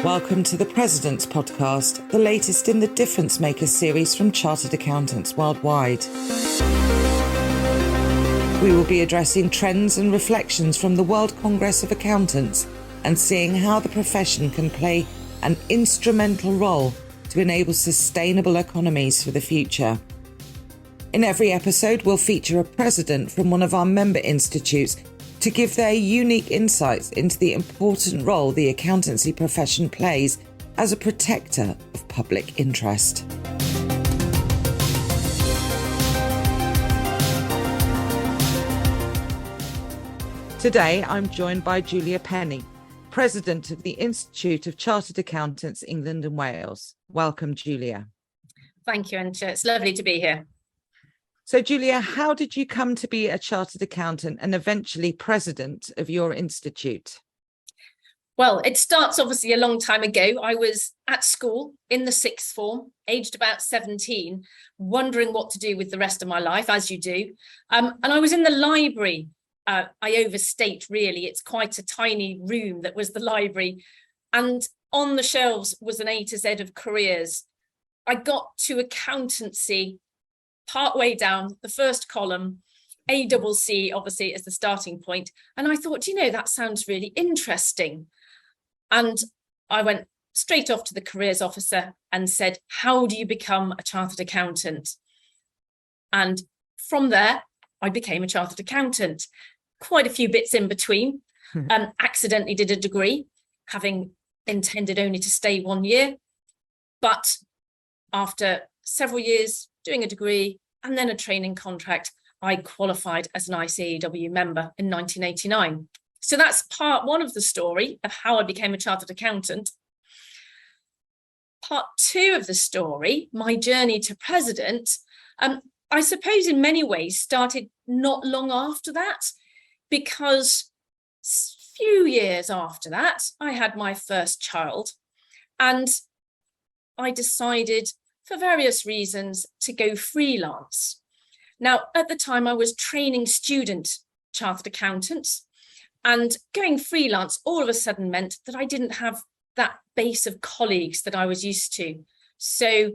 Welcome to the President's Podcast, the latest in the Difference Maker series from Chartered Accountants worldwide. We will be addressing trends and reflections from the World Congress of Accountants and seeing how the profession can play an instrumental role to enable sustainable economies for the future. In every episode, we'll feature a president from one of our member institutes to give their unique insights into the important role the accountancy profession plays as a protector of public interest. Today, I'm joined by Julia Penny, President of the Institute of Chartered Accountants, England and Wales. Welcome, Julia. Thank you, Anja. It's lovely to be here. So, Julia, how did you come to be a chartered accountant and eventually president of your institute? Well, it starts obviously a long time ago. I was at school in the sixth form, aged about 17, wondering what to do with the rest of my life, as you do. And I was in the library. I overstate, really. It's quite a tiny room that was the library. And on the shelves was an A to Z of careers. I got to accountancy partway down the first column, ACC, obviously, as the starting point. And I thought, that sounds really interesting. And I went straight off to the careers officer and said, how do you become a chartered accountant? And from there, I became a chartered accountant. Quite a few bits in between. Accidentally did a degree, having intended only to stay 1 year. But after several years doing a degree and then a training contract, I qualified as an ICAEW member in 1989. So that's part one of the story of how I became a chartered accountant. Part two of the story, my journey to president, I suppose in many ways started not long after that, because a few years after that, I had my first child and I decided for various reasons to go freelance. Now, at the time I was training student chartered accountants, and going freelance all of a sudden meant that I didn't have that base of colleagues that I was used to. So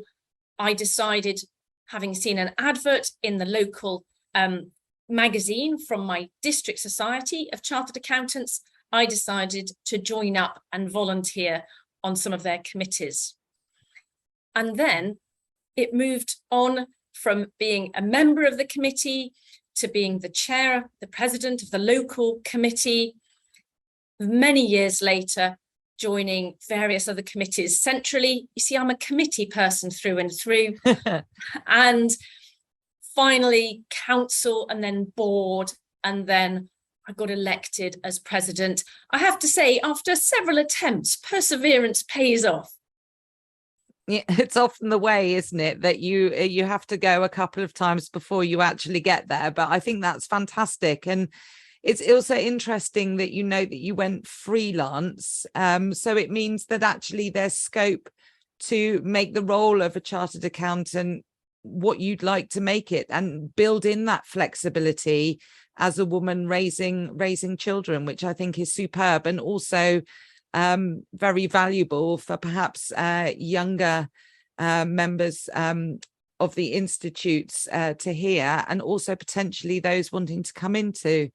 I decided, having seen an advert in the local magazine from my district society of chartered accountants, I decided to join up and volunteer on some of their committees. And then it moved on from being a member of the committee to being the chair, the president of the local committee. Many years later, joining various other committees centrally. You see, I'm a committee person through and through. And finally, council and then board. And then I got elected as president. I have to say, after several attempts, perseverance pays off. Yeah, it's often the way, isn't it, that you have to go a couple of times before you actually get there. But I think that's fantastic. And it's also interesting that that you went freelance. So it means that actually there's scope to make the role of a chartered accountant what you'd like to make it and build in that flexibility as a woman raising children, which I think is superb and also very valuable for perhaps younger members of the institutes to hear, and also potentially those wanting to come into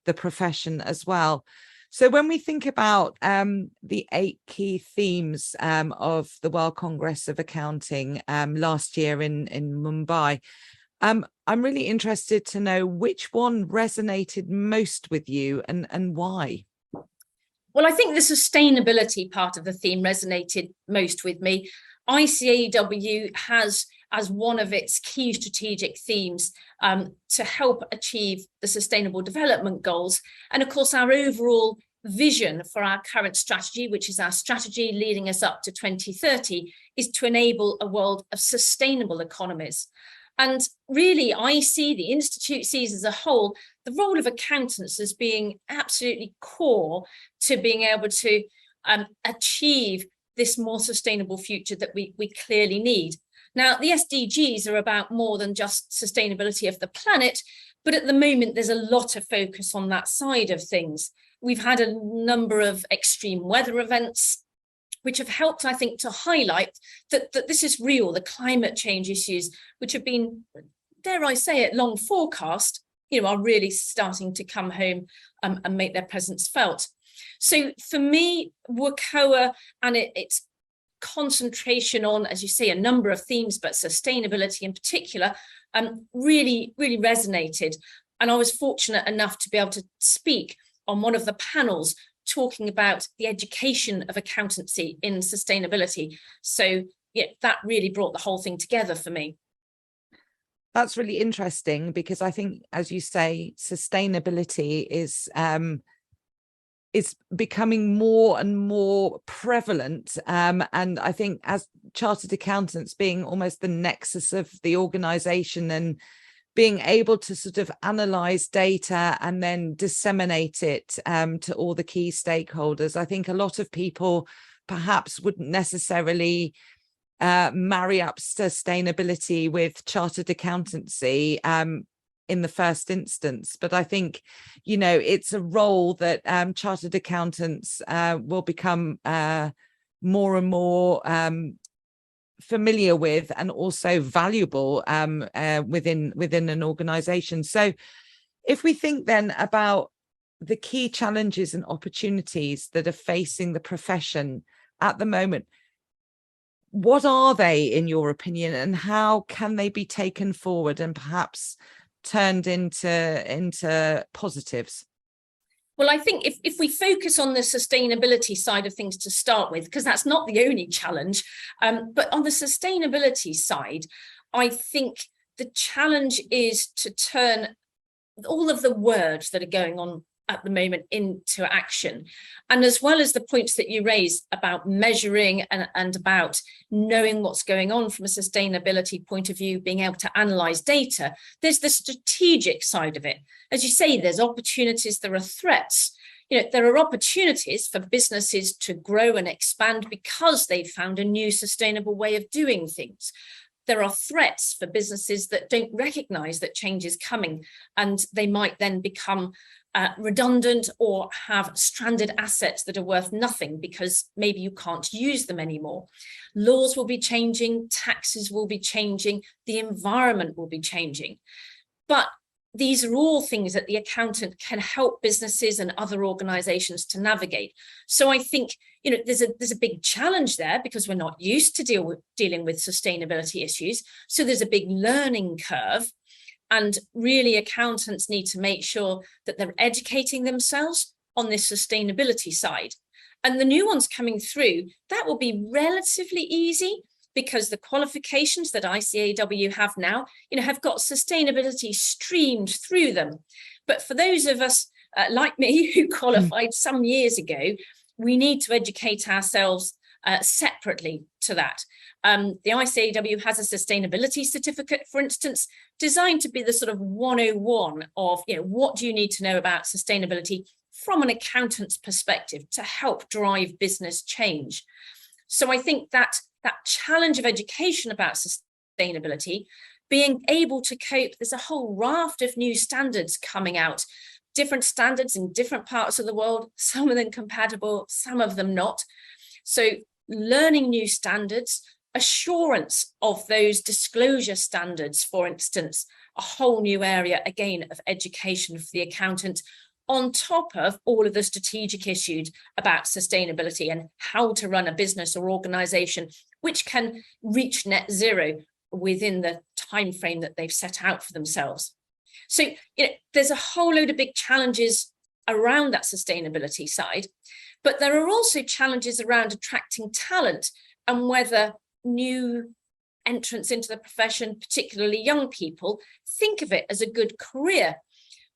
the profession as well. So when we think about the 8 key themes of the World Congress of Accounting last year in Mumbai, I'm really interested to know which one resonated most with you and why. Well, I think the sustainability part of the theme resonated most with me. ICAEW has as one of its key strategic themes to help achieve the Sustainable Development Goals. And of course, our overall vision for our current strategy, which is our strategy leading us up to 2030, is to enable a world of sustainable economies. And really, the Institute sees as a whole the role of accountants as being absolutely core to being able to achieve this more sustainable future that we clearly need. Now, the SDGs are about more than just sustainability of the planet, but at the moment, there's a lot of focus on that side of things. We've had a number of extreme weather events. which have helped, I think, to highlight that this is real, the climate change issues, which have been, dare I say it, long forecast, are really starting to come home and make their presence felt. So for me, WCOA and its concentration on, as you say, a number of themes, but sustainability in particular, really resonated. And I was fortunate enough to be able to speak on one of the panels talking about the education of accountancy in sustainability. So yeah, that really brought the whole thing together for me. That's really interesting, because I think, as you say, sustainability is becoming more and more prevalent. And I think as chartered accountants, being almost the nexus of the organization and being able to sort of analyze data and then disseminate it to all the key stakeholders. I think a lot of people perhaps wouldn't necessarily marry up sustainability with chartered accountancy in the first instance. But I think, it's a role that chartered accountants will become more and more familiar with, and also valuable within an organization. So if we think then about the key challenges and opportunities that are facing the profession at the moment, what are they, in your opinion, and how can they be taken forward and perhaps turned into positives? Well, I think if we focus on the sustainability side of things to start with, because that's not the only challenge, but on the sustainability side, I think the challenge is to turn all of the words that are going on at the moment into action. And as well as the points that you raised about measuring and about knowing what's going on from a sustainability point of view, being able to analyze data, there's the strategic side of it. As you say, there's opportunities, there are threats. There are opportunities for businesses to grow and expand because they've found a new sustainable way of doing things. There are threats for businesses that don't recognize that change is coming, and they might then become redundant or have stranded assets that are worth nothing because maybe you can't use them anymore. Laws will be changing, taxes will be changing, the environment will be changing. But these are all things that the accountant can help businesses and other organizations to navigate. So I think, there's a big challenge there because we're not used to dealing with sustainability issues. So there's a big learning curve. And really, accountants need to make sure that they're educating themselves on this sustainability side. And the new ones coming through, that will be relatively easy because the qualifications that ICAEW have now, have got sustainability streamed through them. But for those of us like me who qualified some years ago, we need to educate ourselves separately to that. The ICAEW has a sustainability certificate, for instance, designed to be the sort of 101 of, what do you need to know about sustainability from an accountant's perspective to help drive business change. So I think that challenge of education about sustainability, being able to cope, there's a whole raft of new standards coming out, different standards in different parts of the world, some of them compatible, some of them not. So learning new standards, assurance of those disclosure standards, for instance, a whole new area, again, of education for the accountant, on top of all of the strategic issues about sustainability and how to run a business or organization which can reach net zero within the time frame that they've set out for themselves. So there's a whole load of big challenges around that sustainability side, but there are also challenges around attracting talent and whether new entrants into the profession, particularly young people, think of it as a good career.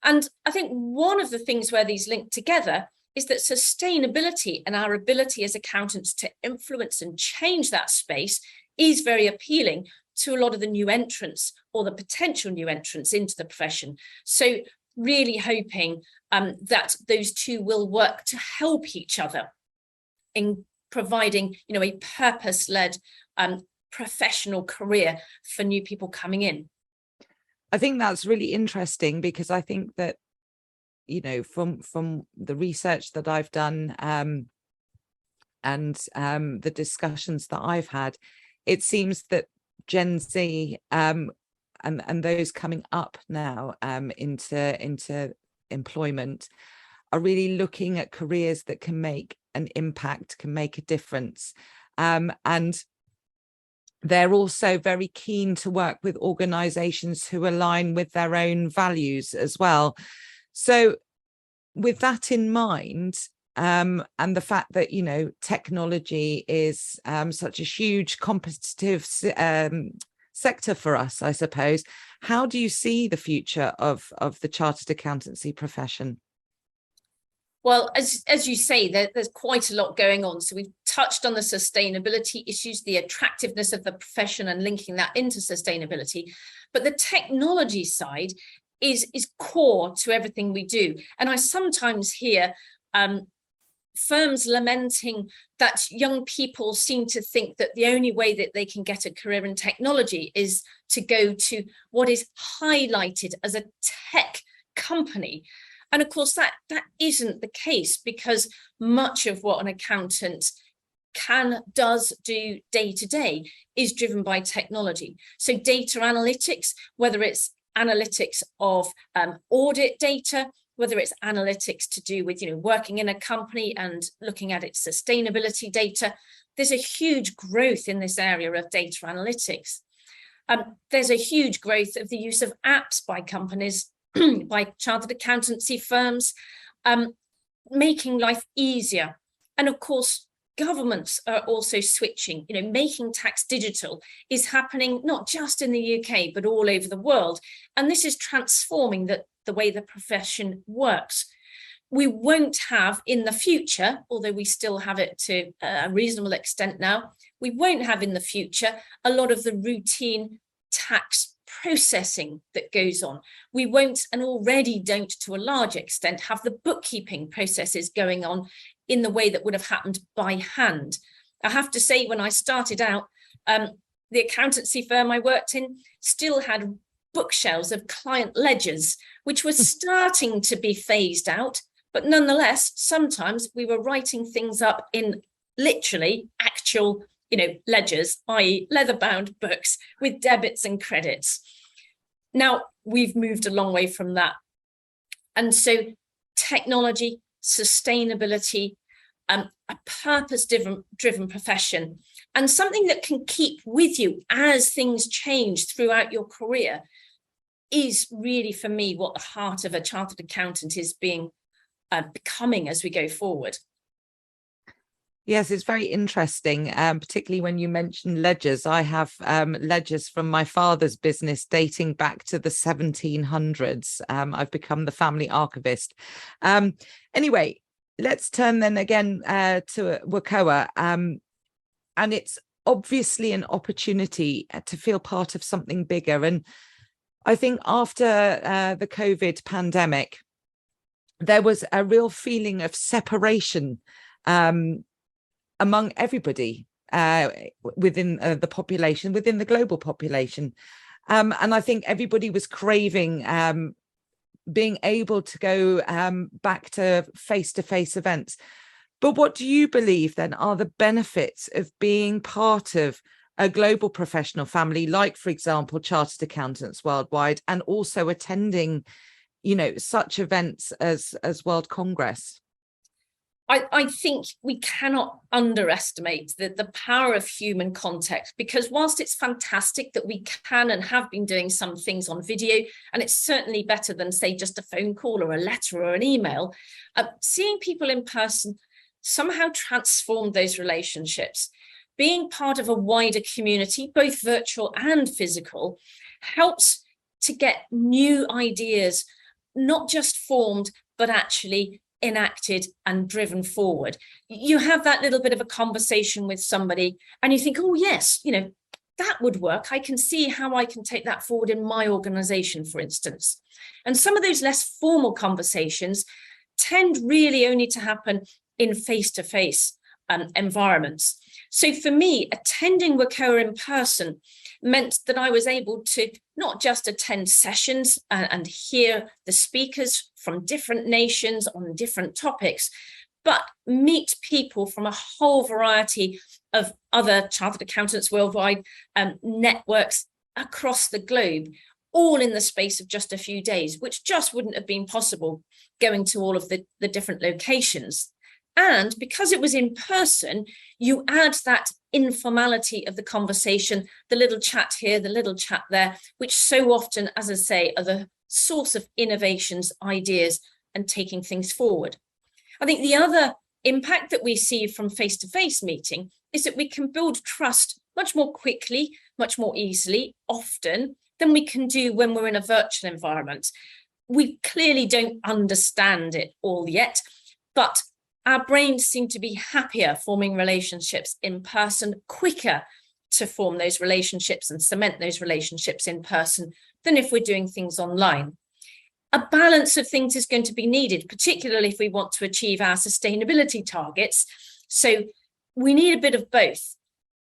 And I think one of the things where these link together is that sustainability and our ability as accountants to influence and change that space is very appealing to a lot of the new entrants or the potential new entrants into the profession. So really hoping that those two will work to help each other in providing, a purpose-led professional career for new people coming in. I think that's really interesting because I think that, from the research that I've done, and the discussions that I've had, it seems that Gen Z and those coming up now into employment are really looking at careers that can make an impact, can make a difference. And they're also very keen to work with organizations who align with their own values as well. So with that in mind, and the fact that, you know, technology is such a huge competitive sector for us, I suppose, how do you see the future of the chartered accountancy profession? Well, as you say, there's quite a lot going on. So we've touched on the sustainability issues, the attractiveness of the profession and linking that into sustainability. But the technology side is core to everything we do. And I sometimes hear firms lamenting that young people seem to think that the only way that they can get a career in technology is to go to what is highlighted as a tech company. And of course, that isn't the case, because much of what an accountant does do day to day is driven by technology. So data analytics, whether it's analytics of audit data, whether it's analytics to do with, you know, working in a company and looking at its sustainability data, there's a huge growth in this area of data analytics. There's a huge growth of the use of apps by companies, by chartered accountancy firms, making life easier. And of course, governments are also switching. You know, making tax digital is happening not just in the UK, but all over the world. And this is transforming the way the profession works. We won't have in the future, although we still have it to a reasonable extent now, we won't have in the future a lot of the routine tax processing that goes on. We won't, and already don't to a large extent, have the bookkeeping processes going on in the way that would have happened by hand. I have to say, when I started out, the accountancy firm I worked in still had bookshelves of client ledgers, which was starting to be phased out. But nonetheless, sometimes we were writing things up in literally actual, you know, ledgers, i.e. leather-bound books with debits and credits. Now, we've moved a long way from that. And so technology, sustainability, a purpose-driven profession, and something that can keep with you as things change throughout your career is really, for me, what the heart of a chartered accountant is becoming as we go forward. Yes, it's very interesting, particularly when you mention ledgers. I have ledgers from my father's business dating back to the 1700s. I've become the family archivist. Anyway, let's turn then again to WCOA. And it's obviously an opportunity to feel part of something bigger. And I think after the COVID pandemic, there was a real feeling of separation among everybody within the population, within the global population. And I think everybody was craving being able to go back to face-to-face events. But what do you believe then are the benefits of being part of a global professional family, like, for example, Chartered Accountants Worldwide, and also attending, you know, such events as World Congress? I think we cannot underestimate the power of human contact, because whilst it's fantastic that we can and have been doing some things on video, and it's certainly better than, say, just a phone call or a letter or an email, seeing people in person somehow transformed those relationships. Being part of a wider community, both virtual and physical, helps to get new ideas, not just formed, but actually enacted and driven forward. You have that little bit of a conversation with somebody and you think, oh yes, you know, that would work. I can see how I can take that forward in my organization, for instance. And some of those less formal conversations tend really only to happen in face-to-face environments. So for me, attending WCOA in person meant that I was able to not just attend sessions and hear the speakers from different nations on different topics, but meet people from a whole variety of other chartered accountants worldwide, networks across the globe, all in the space of just a few days, which just wouldn't have been possible going to all of the different locations. And because it was in person, you add that informality of the conversation, the little chat here, the little chat there, which so often, as I say, are the source of innovations, ideas, and taking things forward. I think the other impact that we see from face-to-face meeting is that we can build trust much more quickly, much more easily, often, than we can do when we're in a virtual environment. We clearly don't understand it all yet, but our brains seem to be happier forming relationships in person, quicker to form those relationships and cement those relationships in person than if we're doing things online. A balance of things is going to be needed, particularly if we want to achieve our sustainability targets. So we need a bit of both,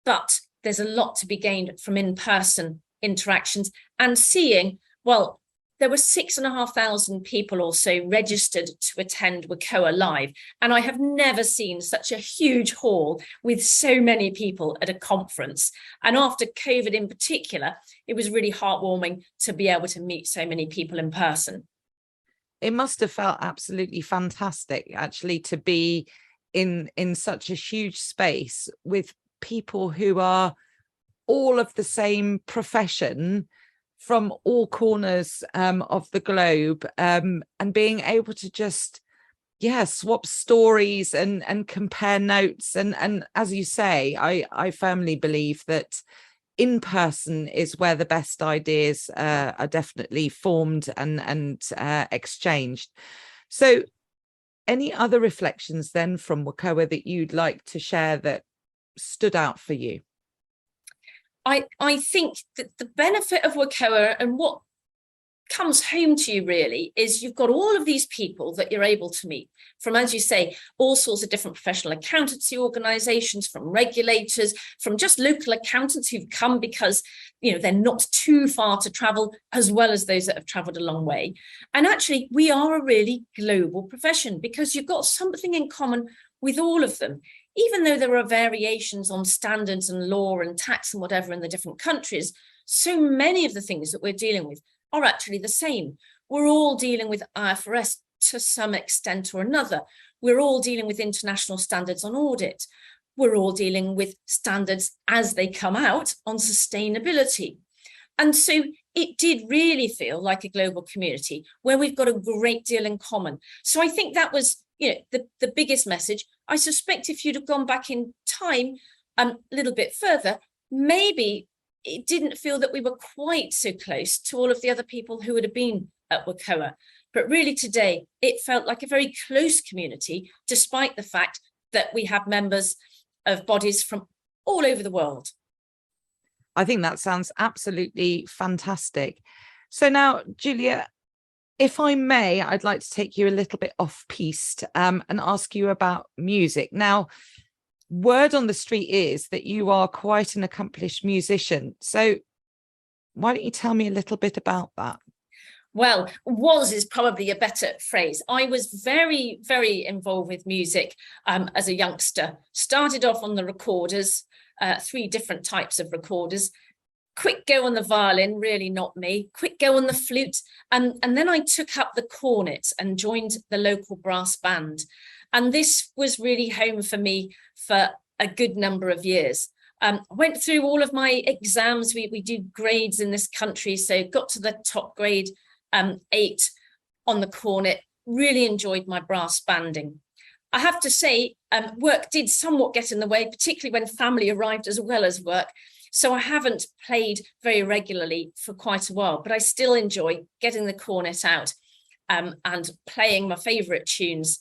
but there's a lot to be gained from in-person interactions and seeing, well, there were 6,500 people or so registered to attend WCOA Live. And I have never seen such a huge hall with so many people at a conference. And after COVID in particular, it was really heartwarming to be able to meet so many people in person. It must have felt absolutely fantastic, actually, to be in such a huge space with people who are all of the same profession from all corners of the globe, and being able to just swap stories and compare notes, and as you say, I firmly believe that in person is where the best ideas are definitely formed and exchanged. So any other reflections then from WCOA that you'd like to share that stood out for you? I think that the benefit of WCOA and what comes home to you really is you've got all of these people that you're able to meet from, as you say, all sorts of different professional accountancy organizations, from regulators, from just local accountants who've come because, you know, they're not too far to travel, as well as those that have traveled a long way. And actually, we are a really global profession because you've got something in common with all of them. Even though there are variations on standards and law and tax and whatever in the different countries, so many of the things that we're dealing with are actually the same. We're all dealing with IFRS to some extent or another. We're all dealing with international standards on audit. We're all dealing with standards as they come out on sustainability. And so it did really feel like a global community where we've got a great deal in common. So I think that was, you know, the biggest message. I suspect if you'd have gone back in time a little bit further, maybe it didn't feel that we were quite so close to all of the other people who would have been at WCOA. But really today, it felt like a very close community, despite the fact that we have members of bodies from all over the world. I think that sounds absolutely fantastic. So now, Julia, if I may, I'd like to take you a little bit off-piste and ask you about music. Now, word on the street is that you are quite an accomplished musician. So why don't you tell me a little bit about that? Well, was is probably a better phrase. I was very, very involved with music as a youngster. Started off on the recorders, 3 different types of recorders. Quick go on the violin, really not me. Quick go on the flute. And then I took up the cornet and joined the local brass band. And this was really home for me for a good number of years. I went through all of my exams. We do grades in this country. So got to the top grade, 8 on the cornet. Really enjoyed my brass banding. I have to say, work did somewhat get in the way, particularly when family arrived as well as work. So I haven't played very regularly for quite a while, but I still enjoy getting the cornet out and playing my favourite tunes.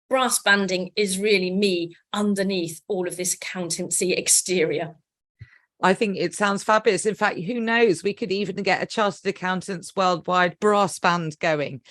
Brass banding is really me underneath all of this accountancy exterior. I think it sounds fabulous. In fact, who knows, we could even get a Chartered Accountants Worldwide brass band going.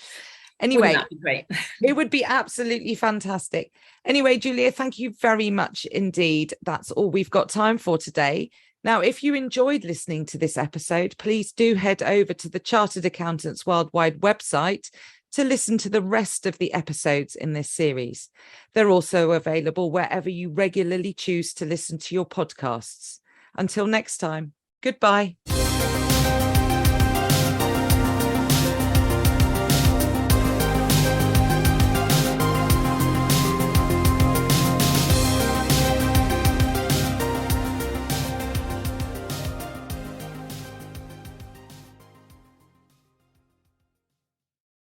Anyway, that'd be great. It would be absolutely fantastic. Anyway, Julia, thank you very much indeed. That's all we've got time for today. Now, if you enjoyed listening to this episode, please do head over to the Chartered Accountants Worldwide website to listen to the rest of the episodes in this series. They're also available wherever you regularly choose to listen to your podcasts. Until next time, goodbye.